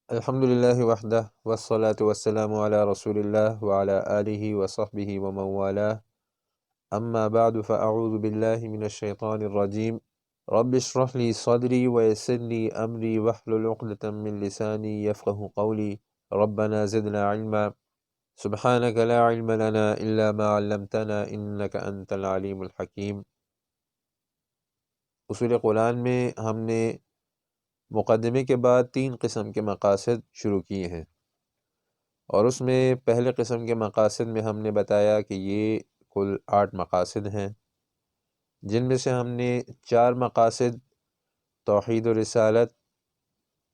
الحمد للہ وحدہ والصلاة والسلام علی رسول اللہ وعلی آلہ وصحبہ ومن والاه اما بعد فاعوذ باللہ من الشیطان الرجیم رب اشرح لی صدری ویسر لی امری واحلل عقدۃ من لسانی یفقهوا قولی ربنا زدنا علما سبحانک لا علم لنا الا ما علمتنا انک انت العلیم الحکیم۔ اصول قرآن میں ہم نے مقدمے کے بعد 3 قسم کے مقاصد شروع کیے ہیں، اور اس میں پہلے قسم کے مقاصد میں ہم نے بتایا کہ یہ کل 8 مقاصد ہیں، جن میں سے ہم نے 4 مقاصد توحید و رسالت،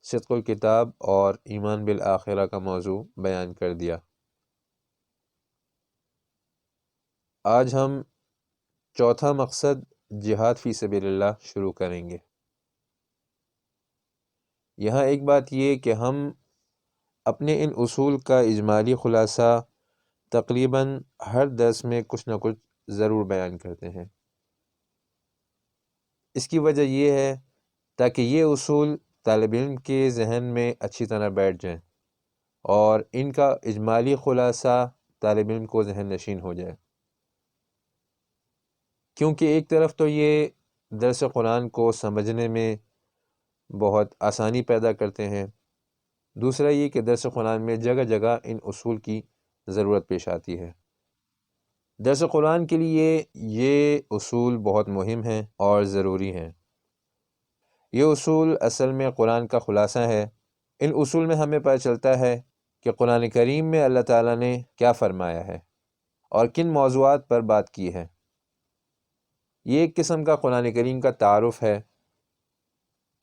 صدق الکتاب اور ایمان بالآخرہ کا موضوع بیان کر دیا۔ آج ہم چوتھا مقصد جہاد فی سبیل اللہ شروع کریں گے۔ یہاں ایک بات یہ کہ ہم اپنے ان اصول کا اجمالی خلاصہ تقریباً ہر درس میں کچھ نہ کچھ ضرور بیان کرتے ہیں۔ اس کی وجہ یہ ہے تاکہ یہ اصول طالب علم کے ذہن میں اچھی طرح بیٹھ جائیں اور ان کا اجمالی خلاصہ طالب علم کو ذہن نشین ہو جائے، کیونکہ ایک طرف تو یہ درس قرآن کو سمجھنے میں بہت آسانی پیدا کرتے ہیں، دوسرا یہ کہ درس قرآن میں جگہ جگہ ان اصول کی ضرورت پیش آتی ہے۔ درس قرآن کے لیے یہ اصول بہت مہم ہیں اور ضروری ہیں۔ یہ اصول اصل میں قرآن کا خلاصہ ہے۔ ان اصول میں ہمیں پتہ چلتا ہے کہ قرآن کریم میں اللہ تعالیٰ نے کیا فرمایا ہے اور کن موضوعات پر بات کی ہے۔ یہ ایک قسم کا قرآن کریم کا تعارف ہے۔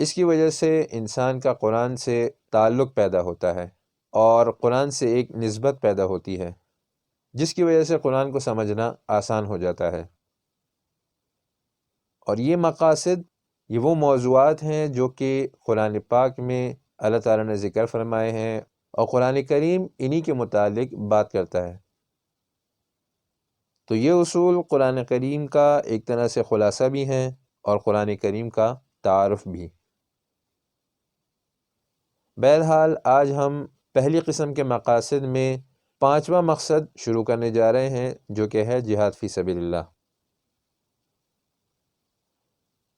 اس کی وجہ سے انسان کا قرآن سے تعلق پیدا ہوتا ہے اور قرآن سے ایک نسبت پیدا ہوتی ہے، جس کی وجہ سے قرآن کو سمجھنا آسان ہو جاتا ہے۔ اور یہ مقاصد، یہ وہ موضوعات ہیں جو کہ قرآن پاک میں اللہ تعالیٰ نے ذکر فرمائے ہیں، اور قرآن کریم انہی کے متعلق بات کرتا ہے۔ تو یہ اصول قرآن کریم کا ایک طرح سے خلاصہ بھی ہیں اور قرآن کریم کا تعارف بھی۔ بہرحال آج ہم پہلی قسم کے مقاصد میں 5واں مقصد شروع کرنے جا رہے ہیں، جو کہ ہے جہاد فی سبیل اللہ۔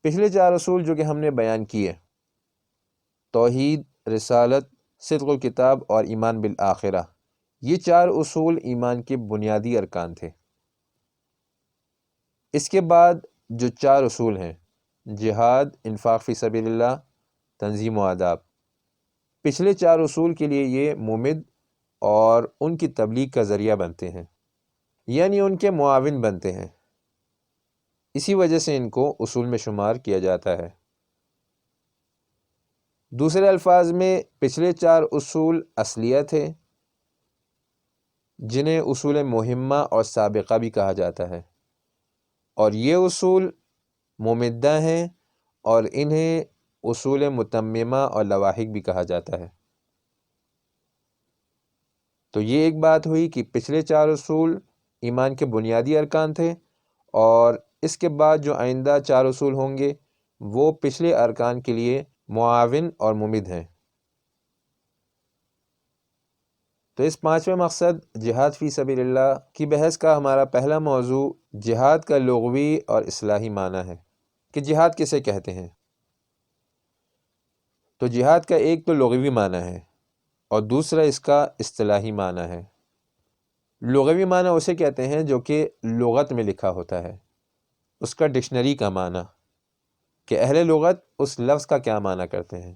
پچھلے 4 اصول جو کہ ہم نے بیان کیے، توحید، رسالت، صدق الکتاب اور ایمان بالآخرہ، یہ 4 اصول ایمان کے بنیادی ارکان تھے۔ اس کے بعد جو 4 اصول ہیں، جہاد، انفاق فی سبیل اللہ، تنظیم و آداب، پچھلے 4 اصول کے لیے یہ ممد اور ان کی تبلیغ کا ذریعہ بنتے ہیں، یعنی ان کے معاون بنتے ہیں۔ اسی وجہ سے ان کو اصول میں شمار کیا جاتا ہے۔ دوسرے الفاظ میں پچھلے 4 اصول اصلیہ تھے، جنہیں اصول مہمہ اور سابقہ بھی کہا جاتا ہے، اور یہ اصول ممدہ ہیں اور انہیں اصول متممہ اور لواحق بھی کہا جاتا ہے۔ تو یہ ایک بات ہوئی کہ پچھلے 4 اصول ایمان کے بنیادی ارکان تھے، اور اس کے بعد جو آئندہ 4 اصول ہوں گے وہ پچھلے ارکان کے لیے معاون اور ممد ہیں۔ تو اس 5ویں مقصد جہاد فی سبیل اللہ کی بحث کا ہمارا پہلا موضوع جہاد کا لغوی اور اصطلاحی معنی ہے کہ جہاد کسے کہتے ہیں۔ تو جہاد کا ایک تو لغوی معنی ہے اور دوسرا اس کا اصطلاحی معنی ہے۔ لغوی معنی اسے کہتے ہیں جو کہ لغت میں لکھا ہوتا ہے، اس کا ڈکشنری کا معنی کہ اہل لغت اس لفظ کا کیا معنی کرتے ہیں،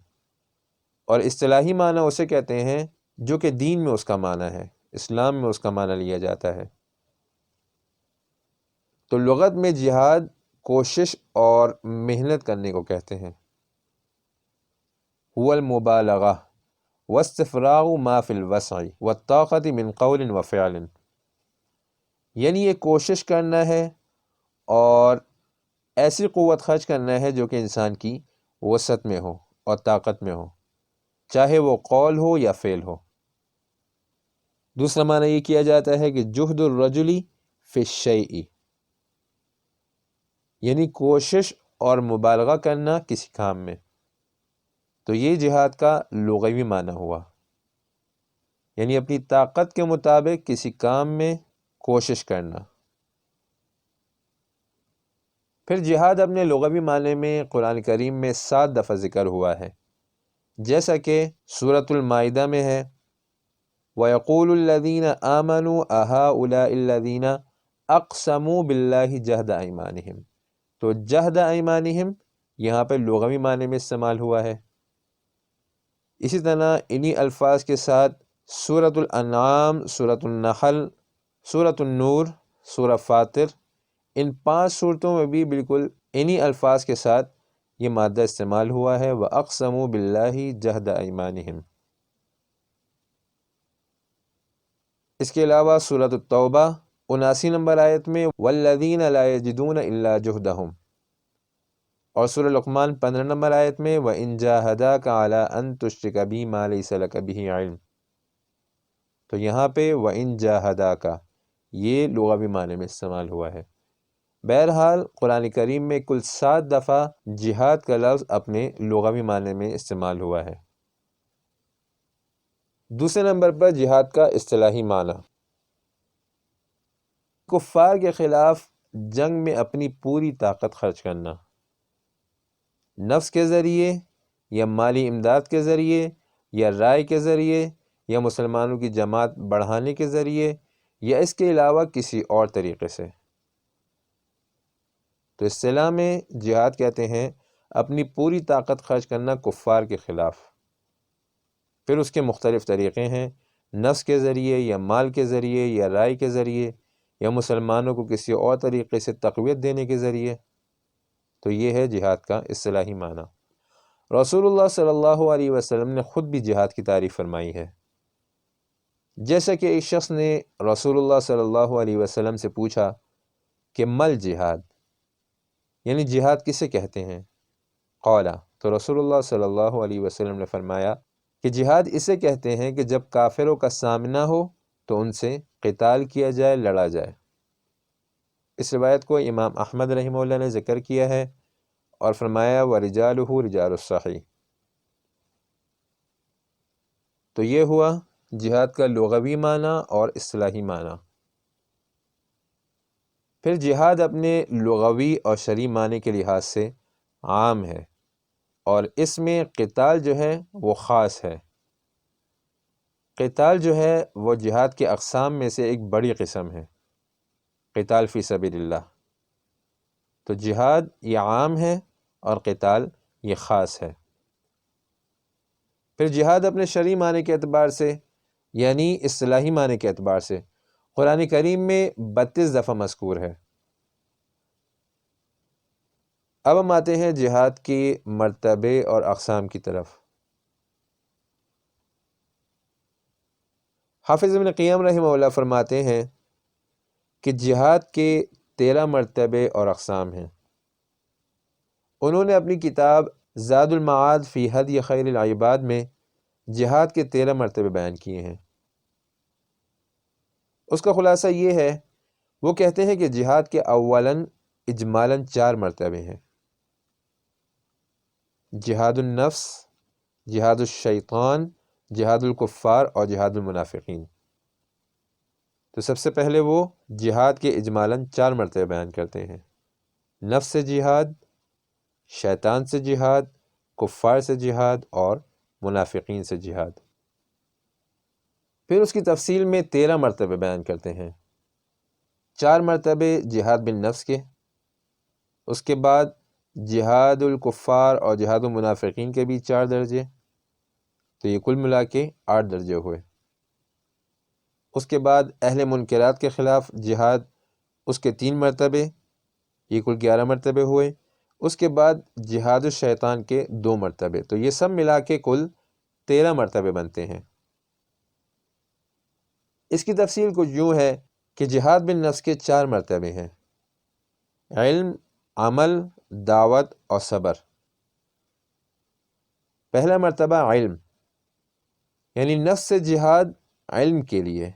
اور اصطلاحی معنی اسے کہتے ہیں جو کہ دین میں اس کا معنی ہے، اسلام میں اس کا معنی لیا جاتا ہے۔ تو لغت میں جہاد کوشش اور محنت کرنے کو کہتے ہیں۔ هو المبالغہ واستفراغ ما فی الوسع والطاقت من قول و فعل، یعنی یہ کوشش کرنا ہے اور ایسی قوت خرچ کرنا ہے جو کہ انسان کی وسعت میں ہو اور طاقت میں ہو، چاہے وہ قول ہو یا فعل ہو۔ دوسرا معنی یہ کیا جاتا ہے کہ جہد الرجل فی الشیء، یعنی کوشش اور مبالغہ کرنا کسی کام میں۔ تو یہ جہاد کا لغوی معنی ہوا، یعنی اپنی طاقت کے مطابق کسی کام میں کوشش کرنا۔ پھر جہاد اپنے لغوی معنی میں قرآن کریم میں 7 دفعہ ذکر ہوا ہے، جیسا کہ سورۃ المائدہ میں ہے وَيَقُولُ الَّذِينَ آمَنُوا أَهَؤُلَاءِ الَّذِينَ أَقْسَمُوا بِاللَّهِ جَهْدَ أَيْمَانِهِمْ، تو جہد ایمانہم یہاں پہ لغوی معنی میں استعمال ہوا ہے۔ اسی طرح انہی الفاظ کے ساتھ سورۃ الانعام، سورۃ النحل، سورۃ النور، سورہ فاطر، ان 5 صورتوں میں بھی بالکل انہی الفاظ کے ساتھ یہ مادہ استعمال ہوا ہے وَأَقْسَمُوا بِاللَّهِ جَهْدَ أَيْمَانِهِمْ۔ اس کے علاوہ سورۃ التوبہ 79 نمبر آیت میں وَالَّذِينَ لَا يَجِدُونَ إِلَّا جُهْدَهُمْ، اور سورہ لقمان 15 نمبر آیت میں وَإِن جَاهَدَاكَ عَلَىٰ أَن تُشْرِكَ بِي مَا لَيْسَ لَكَ بِهِ عِلْمٌ، تو یہاں پہ وَإِن جَاهَدَاكَ یہ لغوی معنی میں استعمال ہوا ہے۔ بہرحال قرآن کریم میں کل 7 دفعہ جہاد کا لفظ اپنے لغوی معنی میں استعمال ہوا ہے۔ دوسرے نمبر پر جہاد کا اصطلاحی معنی، کفار کے خلاف جنگ میں اپنی پوری طاقت خرچ کرنا، نفس کے ذریعے یا مالی امداد کے ذریعے یا رائے کے ذریعے یا مسلمانوں کی جماعت بڑھانے کے ذریعے یا اس کے علاوہ کسی اور طریقے سے۔ تو اصطلاح میں جہاد کہتے ہیں اپنی پوری طاقت خرچ کرنا کفار کے خلاف۔ پھر اس کے مختلف طریقے ہیں، نفس کے ذریعے یا مال کے ذریعے یا رائے کے ذریعے یا مسلمانوں کو کسی اور طریقے سے تقویت دینے کے ذریعے۔ تو یہ ہے جہاد کا اصطلاحی معنی۔ رسول اللہ صلی اللہ علیہ وسلم نے خود بھی جہاد کی تعریف فرمائی ہے، جیسا کہ ایک شخص نے رسول اللہ صلی اللہ علیہ وسلم سے پوچھا کہ مل جہاد، یعنی جہاد کسے کہتے ہیں؟ قالا، تو رسول اللہ صلی اللہ علیہ وسلم نے فرمایا کہ جہاد اسے کہتے ہیں کہ جب کافروں کا سامنا ہو تو ان سے قتال کیا جائے، لڑا جائے۔ اس روایت کو امام احمد رحمہ اللہ نے ذکر کیا ہے اور فرمایا وَرِجَالُهُ رِجَالُ الصَّحِیح۔ تو یہ ہوا جہاد کا لغوی معنی اور اصطلاحی معنی۔ پھر جہاد اپنے لغوی اور شرعی معنی کے لحاظ سے عام ہے، اور اس میں قتال جو ہے وہ خاص ہے۔ قتال جو ہے وہ جہاد کے اقسام میں سے ایک بڑی قسم ہے، قتال فی سبیل اللہ۔ تو جہاد یہ عام ہے اور قتال یہ خاص ہے۔ پھر جہاد اپنے شرعی معنی کے اعتبار سے یعنی اصطلاحی معنی کے اعتبار سے قرآن کریم میں 32 دفعہ مذکور ہے۔ اب ہم آتے ہیں جہاد کے مرتبے اور اقسام کی طرف۔ حافظ ابن قیم رحمہ اللہ فرماتے ہیں کہ جہاد کے 13 مرتبے اور اقسام ہیں۔ انہوں نے اپنی کتاب زاد المعاد فی ہدی خیر العباد میں جہاد کے 13 مرتبے بیان کیے ہیں۔ اس کا خلاصہ یہ ہے، وہ کہتے ہیں کہ جہاد کے اولاً اجمالاً 4 مرتبے ہیں: جہاد النفس، جہاد الشیطان، جہاد الکفار اور جہاد المنافقین۔ تو سب سے پہلے وہ جہاد کے اجمالاً 4 مرتبے بیان کرتے ہیں: نفس سے جہاد، شیطان سے جہاد، کفار سے جہاد اور منافقین سے جہاد۔ پھر اس کی تفصیل میں 13 مرتبے بیان کرتے ہیں: 4 مرتبے جہاد بالنفس کے، اس کے بعد جہاد الکفار اور جہاد المنافقین کے بھی 4 درجے، تو یہ کل ملا کے 8 درجے ہوئے۔ اس کے بعد اہل منکرات کے خلاف جہاد، اس کے 3 مرتبے، یہ کل 11 مرتبے ہوئے۔ اس کے بعد جہاد الشیطان کے 2 مرتبے، تو یہ سب ملا کے کل 13 مرتبے بنتے ہیں۔ اس کی تفصیل کچھ یوں ہے کہ جہاد بالنفس کے 4 مرتبے ہیں: علم، عمل، دعوت اور صبر۔ پہلا مرتبہ علم، یعنی نفس سے جہاد علم کے لیے،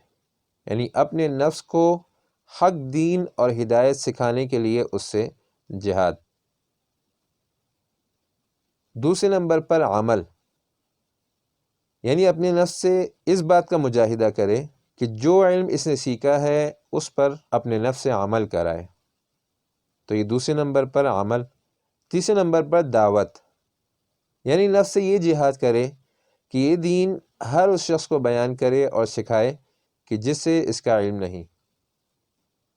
یعنی اپنے نفس کو حق دین اور ہدایت سکھانے کے لیے اس سے جہاد۔ دوسرے نمبر پر عمل، یعنی اپنے نفس سے اس بات کا مجاہدہ کرے کہ جو علم اس نے سیکھا ہے اس پر اپنے نفس سے عمل کرائے۔ تو یہ دوسرے نمبر پر عمل۔ تیسرے نمبر پر دعوت، یعنی نفس سے یہ جہاد کرے کہ یہ دین ہر اس شخص کو بیان کرے اور سکھائے کہ جس سے اس کا علم نہیں۔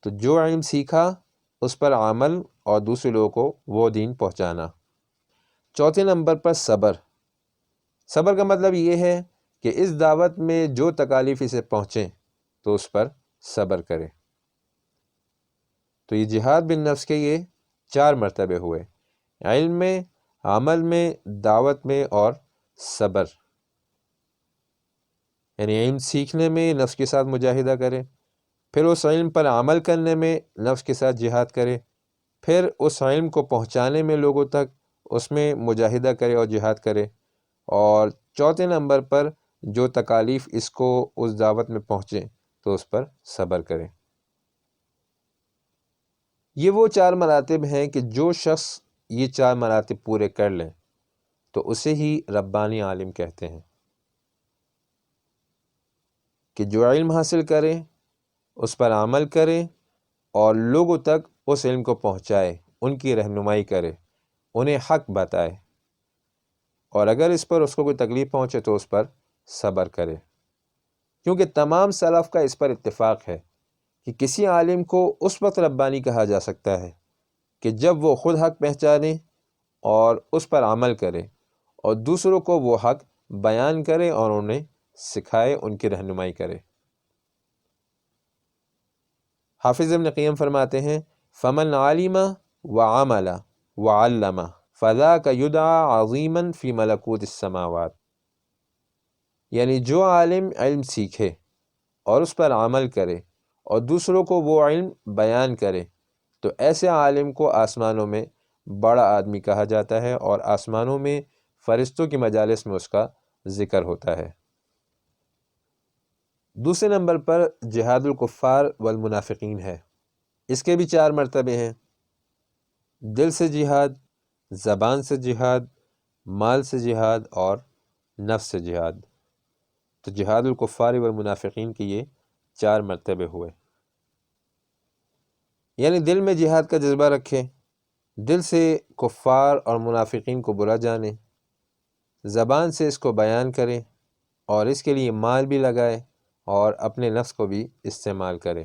تو جو علم سیکھا اس پر عمل اور دوسرے لوگوں کو وہ دین پہنچانا۔ چوتھے نمبر پر صبر۔ صبر کا مطلب یہ ہے کہ اس دعوت میں جو تکالیف اسے پہنچیں تو اس پر صبر کرے۔ تو یہ جہاد بالنفس کے یہ 4 مرتبے ہوئے، علم میں، عمل میں، دعوت میں اور صبر۔ یعنی علم سیکھنے میں نفس کے ساتھ مجاہدہ کرے، پھر اس علم پر عمل کرنے میں نفس کے ساتھ جہاد کرے، پھر اس علم کو پہنچانے میں لوگوں تک اس میں مجاہدہ کرے اور جہاد کرے، اور چوتھے نمبر پر جو تکالیف اس کو اس دعوت میں پہنچے تو اس پر صبر کرے۔ یہ وہ 4 مراتب ہیں کہ جو شخص یہ 4 مراتب پورے کر لے تو اسے ہی ربانی عالم کہتے ہیں، کہ جو علم حاصل کرے اس پر عمل کرے اور لوگوں تک اس علم کو پہنچائے، ان کی رہنمائی کرے، انہیں حق بتائے، اور اگر اس پر اس کو کوئی تکلیف پہنچے تو اس پر صبر کرے۔ کیونکہ تمام سلف کا اس پر اتفاق ہے کہ کسی عالم کو اس وقت ربانی کہا جا سکتا ہے کہ جب وہ خود حق پہچانے اور اس پر عمل کرے اور دوسروں کو وہ حق بیان کرے اور انہیں سکھائے، ان کی رہنمائی کرے۔ حافظ ابن قیم فرماتے ہیں فمن علم وعمل وعلم فذاک یدعی عظیما فی ملکوت السماوات، یعنی جو عالم علم سیکھے اور اس پر عمل کرے اور دوسروں کو وہ علم بیان کرے تو ایسے عالم کو آسمانوں میں بڑا آدمی کہا جاتا ہے اور آسمانوں میں فرشتوں کی مجالس میں اس کا ذکر ہوتا ہے۔ دوسرے نمبر پر جہاد الکفار والمنافقین ہے۔ اس کے بھی 4 مرتبے ہیں، دل سے جہاد، زبان سے جہاد، مال سے جہاد اور نفس سے جہاد۔ تو جہاد الکفار والمنافقین کی یہ 4 مرتبے ہوئے۔ یعنی دل میں جہاد کا جذبہ رکھے، دل سے کفار اور منافقین کو برا جانے، زبان سے اس کو بیان کرے اور اس کے لیے مال بھی لگائے اور اپنے نفس کو بھی استعمال کرے۔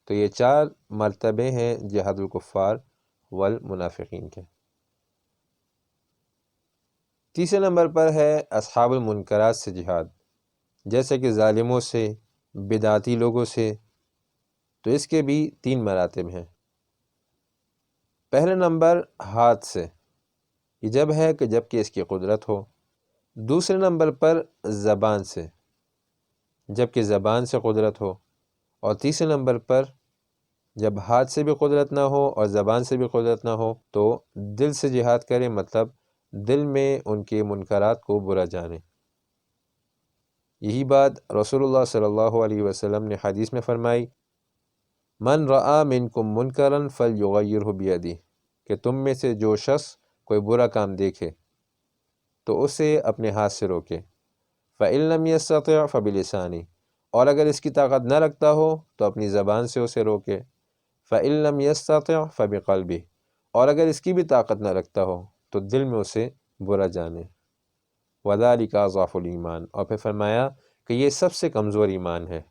تو یہ 4 مرتبے ہیں جہاد الکفار والمنافقین کے۔ تیسرے نمبر پر ہے اصحاب المنکرات سے جہاد، جیسے کہ ظالموں سے، بدعتی لوگوں سے۔ تو اس کے بھی 3 مراتب ہیں۔ پہلے نمبر ہاتھ سے، یہ جب ہے کہ جب کہ اس کی قدرت ہو۔ دوسرے نمبر پر زبان سے، جب کہ زبان سے قدرت ہو، اور تیسرے نمبر پر جب ہاتھ سے بھی قدرت نہ ہو اور زبان سے بھی قدرت نہ ہو تو دل سے جہاد کرے، مطلب دل میں ان کے منکرات کو برا جانے۔ یہی بات رسول اللہ صلی اللہ علیہ وسلم نے حدیث میں فرمائی، من رآ منکم منکرا فلیغیرہ بیدہ، کہ تم میں سے جو شخص کوئی برا کام دیکھے تو اسے اپنے ہاتھ سے روکے، فإن لم یستطع فبلسانہ، اور اگر اس کی طاقت نہ رکھتا ہو تو اپنی زبان سے اسے روکے، فإن لم یستطع فبقلبہ، اور اگر اس کی بھی طاقت نہ رکھتا ہو تو دل میں اسے برا جانے، وذالک اضعف الایمان، اور پھر فرمایا کہ یہ سب سے کمزور ایمان ہے۔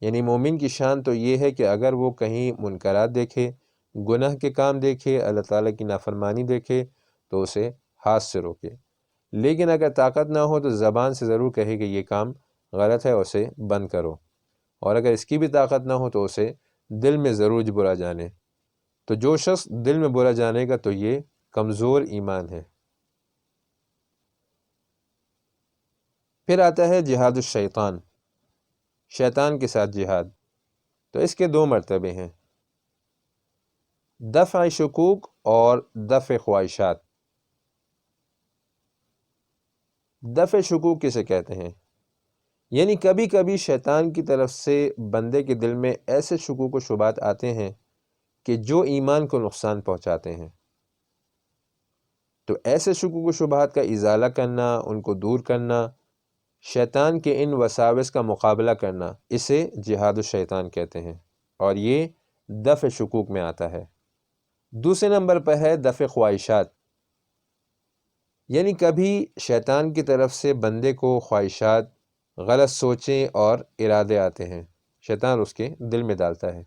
یعنی مومن کی شان تو یہ ہے کہ اگر وہ کہیں منکرات دیکھے، گناہ کے کام دیکھے، اللہ تعالیٰ کی نافرمانی دیکھے تو اسے ہاتھ سے روکے، لیکن اگر طاقت نہ ہو تو زبان سے ضرور کہے کہ یہ کام غلط ہے، اسے بند کرو، اور اگر اس کی بھی طاقت نہ ہو تو اسے دل میں ضرور برا جانے۔ تو جو شخص دل میں برا جانے گا تو یہ کمزور ایمان ہے۔ پھر آتا ہے جہاد الشیطان، شیطان کے ساتھ جہاد۔ تو اس کے 2 مرتبے ہیں، دفع شکوک اور دفع خواہشات۔ دفع شکوک کسے کہتے ہیں؟ یعنی کبھی کبھی شیطان کی طرف سے بندے کے دل میں ایسے شکوک و شبہات آتے ہیں کہ جو ایمان کو نقصان پہنچاتے ہیں۔ تو ایسے شکوک و شبہات کا ازالہ کرنا، ان کو دور کرنا، شیطان کے ان وساوس کا مقابلہ کرنا، اسے جہاد الشیطان کہتے ہیں، اور یہ دفع شکوک میں آتا ہے۔ دوسرے نمبر پر ہے دفع خواہشات، یعنی کبھی شیطان کی طرف سے بندے کو خواہشات، غلط سوچیں اور ارادے آتے ہیں، شیطان اس کے دل میں ڈالتا ہے،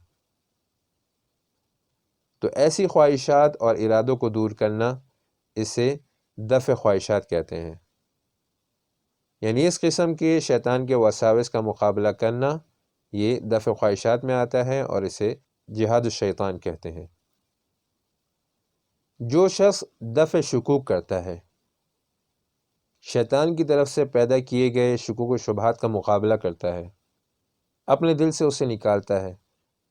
تو ایسی خواہشات اور ارادوں کو دور کرنا، اسے دفع خواہشات کہتے ہیں۔ یعنی اس قسم کے شیطان کے وساوس کا مقابلہ کرنا، یہ دفع خواہشات میں آتا ہے اور اسے جہاد الشیطان کہتے ہیں۔ جو شخص دفع شکوک کرتا ہے، شیطان کی طرف سے پیدا کیے گئے شکوک و شبہات کا مقابلہ کرتا ہے، اپنے دل سے اسے نکالتا ہے،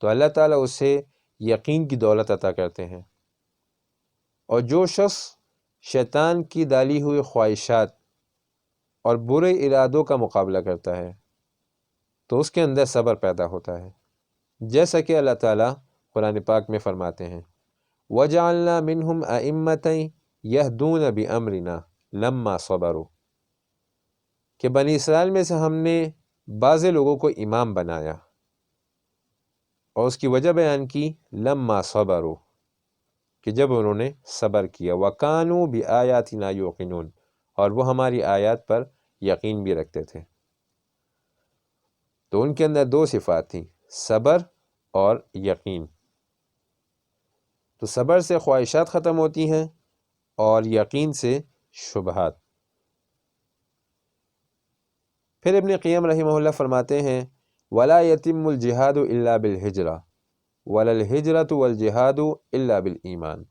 تو اللہ تعالیٰ اسے یقین کی دولت عطا کرتے ہیں۔ اور جو شخص شیطان کی ڈالی ہوئی خواہشات اور برے ارادوں کا مقابلہ کرتا ہے، تو اس کے اندر صبر پیدا ہوتا ہے، جیسا کہ اللہ تعالیٰ قرآن پاک میں فرماتے ہیں وَجَعَلْنَا مِنْهُمْ أَئِمَّةً يَهْدُونَ بِأَمْرِنَا لَمَّا صَبَرُوا، کہ بنی اسرائیل میں سے ہم نے بعض لوگوں کو امام بنایا، اور اس کی وجہ بیان کی لَمَّا صَبَرُوا، کہ جب انہوں نے صبر کیا، وَكَانُوا بِآيَاتِنَا يُوقِنُونَ، اور وہ ہماری آیات پر یقین بھی رکھتے تھے۔ تو ان کے اندر دو صفات تھیں، صبر اور یقین۔ تو صبر سے خواہشات ختم ہوتی ہیں اور یقین سے شبہات۔ پھر ابن قیم رحمہ اللہ فرماتے ہیں وَلَا يَتِمُّ الْجِهَادُ إِلَّا بِالْهِجْرَةِ وَلَا الْهِجْرَةُ وَالْجِهَادُ إِلَّا بِالْإِيمَانِ،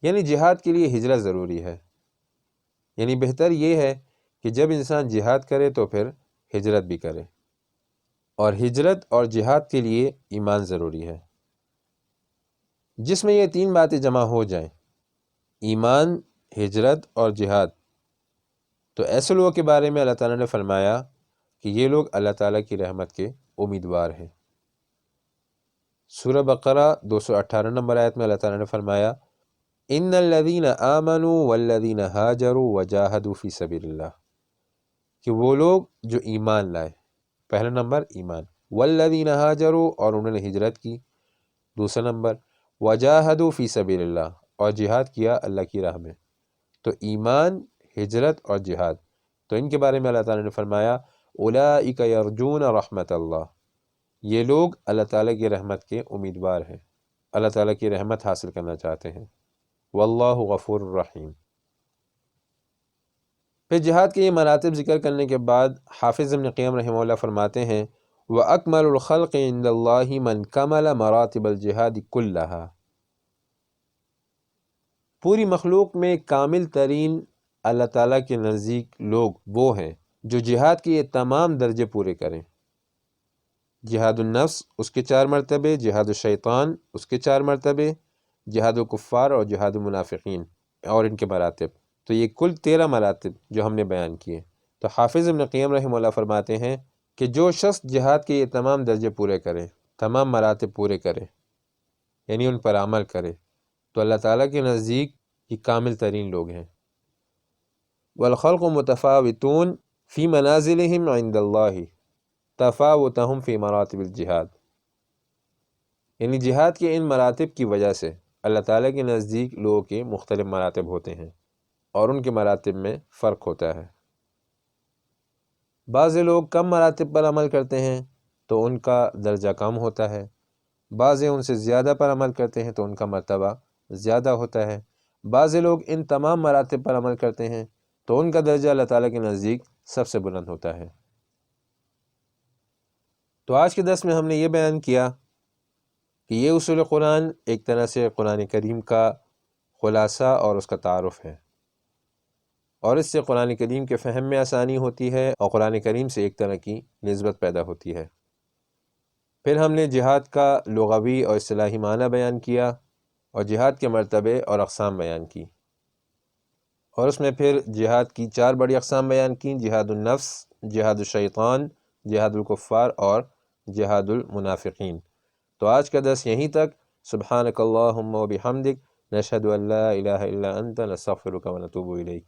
یعنی جہاد کے لیے ہجرت ضروری ہے، یعنی بہتر یہ ہے کہ جب انسان جہاد کرے تو پھر ہجرت بھی کرے، اور ہجرت اور جہاد کے لیے ایمان ضروری ہے۔ جس میں یہ تین باتیں جمع ہو جائیں، ایمان، ہجرت اور جہاد، تو ایسے لوگوں کے بارے میں اللہ تعالیٰ نے فرمایا کہ یہ لوگ اللہ تعالیٰ کی رحمت کے امیدوار ہیں۔ سورہ بقرہ 218 نمبر آیت میں اللہ تعالیٰ نے فرمایا ان الذین آمنوا والذین ہاجروا وجاہدوا فی سبیل اللہ، کہ وہ لوگ جو ایمان لائے، پہلا نمبر ایمان، والذین ہاجروا، اور انہوں نے ہجرت کی، دوسرا نمبر وجاہدوا فی سبیل اللہ، اور جہاد کیا اللہ کی راہ میں۔ تو ایمان، ہجرت اور جہاد، تو ان کے بارے میں اللہ تعالیٰ نے فرمایا اولئک یرجون رحمت اللہ، یہ لوگ اللہ تعالیٰ کی رحمت کے امیدوار ہیں، اللہ تعالیٰ کی رحمت حاصل کرنا چاہتے ہیں، واللہ غفور الرحیم۔ پھر جہاد کے یہ مراتب ذکر کرنے کے بعد حافظ ابن قیم رحمہ اللہ فرماتے ہیں وَأَكْمَلُ الْخَلْقِ عِنْدَ اللَّهِ مَنْ كَمَلَ مَرَاتِبَ الْجِهَادِ كُلَّهَا، پوری مخلوق میں کامل ترین اللہ تعالیٰ کے نزدیک لوگ وہ ہیں جو جہاد کے یہ تمام درجے پورے کریں، جہاد النفس اس کے 4 مرتبے، جہاد الشیطان اس کے 4 مرتبے، جہاد الکفار اور جہاد المنافقین اور ان کے مراتب، تو یہ کل 13 مراتب جو ہم نے بیان کیے۔ تو حافظ ابن قیم رحمہ اللہ فرماتے ہیں کہ جو شخص جہاد کے یہ تمام درجے پورے کرے، تمام مراتب پورے کرے، یعنی ان پر عمل کرے، تو اللہ تعالیٰ کے نزدیک یہ کامل ترین لوگ ہیں۔ والخلق متفاوتون فی منازلہم عند اللہ تفاوتہم فی مراتب الجہاد، یعنی جہاد کے ان مراتب کی وجہ سے اللہ تعالیٰ کے نزدیک لوگوں کے مختلف مراتب ہوتے ہیں اور ان کے مراتب میں فرق ہوتا ہے۔ بعض لوگ کم مراتب پر عمل کرتے ہیں تو ان کا درجہ کم ہوتا ہے، بعض ان سے زیادہ پر عمل کرتے ہیں تو ان کا مرتبہ زیادہ ہوتا ہے، بعض لوگ ان تمام مراتب پر عمل کرتے ہیں تو ان کا درجہ اللہ تعالیٰ کے نزدیک سب سے بلند ہوتا ہے۔ تو آج کے درس میں ہم نے یہ بیان کیا کہ یہ اصول قرآن ایک طرح سے قرآن کریم کا خلاصہ اور اس کا تعارف ہے، اور اس سے قرآن کریم کے فہم میں آسانی ہوتی ہے اور قرآن کریم سے ایک طرح کی نسبت پیدا ہوتی ہے۔ پھر ہم نے جہاد کا لغوی اور اصطلاحی معنی بیان کیا اور جہاد کے مرتبے اور اقسام بیان کی، اور اس میں پھر جہاد کی 4 بڑی اقسام بیان کی، جہاد النفس، جہاد الشیطان، جہاد الکفار اور جہاد المنافقین۔ تو آج کا درس یہیں تک۔ سبحانک اللہم و بحمدک، نشہد ان لا الہ الا انت، نستغفرک و نتوب الیک۔